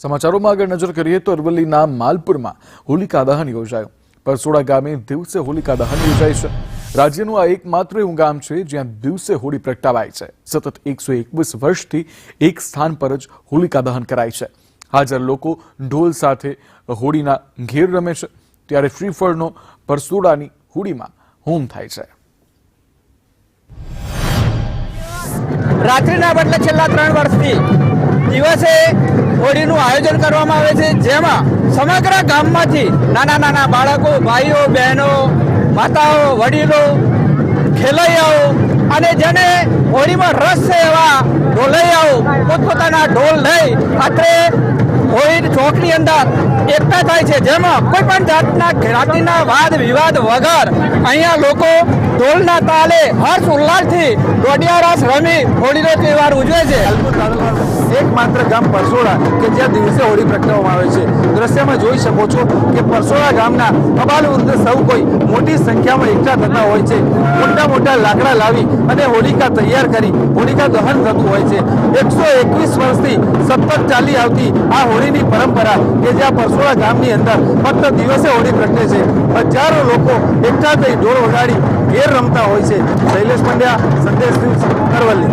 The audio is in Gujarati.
સમાચારોમાં આગળ નજર કરીએ તો અરવલ્લીના માલપુરમાં હોલિકા દહન યોજાયું। પરસોડા ગામે દિવસે હોલિકા દહન યોજાય છે। રાજ્યનું આ એકમાત્ર એવું ગામ છે જ્યાં દિવસે હોળી પ્રગટાવાય છે। સતત 121 વર્ષથી એક સ્થાન પર જ હોલિકા દહન કરાય છે। હાજર લોકો ઢોલ સાથે હોળીના ઘેર રમે છે, ત્યારે શ્રીફળનો પરસોડાની હોળીમાં હોમ થાય છે। રાત્રિના બદલે છેલ્લા 3 વર્ષથી દિવસે હોળીનું આયોજન કરવામાં આવે છે, જેમાં સમગ્ર ગામમાંથી નાના નાના બાળકો, ભાઈઓ, બહેનો, માતાઓ, વડીલો, ખેલૈયાઓ અને જેને હોળીમાં રસ છે એવા ઢોલૈયાઓ પોતપોતાના ઢોલ લઈ રાત્રે હોળી ચોકની અંદર એકઠા થાય છે, જેમાં કોઈ પણ જાતના જ્ઞાતિના વાદ વિવાદ વગર અહીંયા લોકો ઢોલના તાલે હર્ષ ઉલ્લાસથી દોડિયા રાસ રમી હોળીનો તહેવાર ઉજવે છે। એકમાત્ર ગામ પરસોડા કે જ્યાં દિવસે હોળી પ્રગટાવવામાં આવે છે। દ્રશ્યમાં જોઈ શકો છો કે પરસોડા ગામના અબાલ વૃદ્ધ સૌ કોઈ મોટી સંખ્યામાં એકઠા થતા હોય છે। મોટા મોટા લાકડા લાવી અને હોલિકા તૈયાર કરી હોલિકા દહન થતું હોય છે। 121 વર્ષથી સતત ચાલી આવતી આ હોળીની પરંપરા કે જ્યાં પરસોડા ગામની અંદર ફક્ત દિવસે હોળી પ્રગટે છે। હજારો લોકો એકઠા થઈ ઢોળ વગાડી ઘેર રમતા હોય છે। શૈલેષ પંડ્યા, સંદેશ ન્યૂઝ, અરવલ્લી।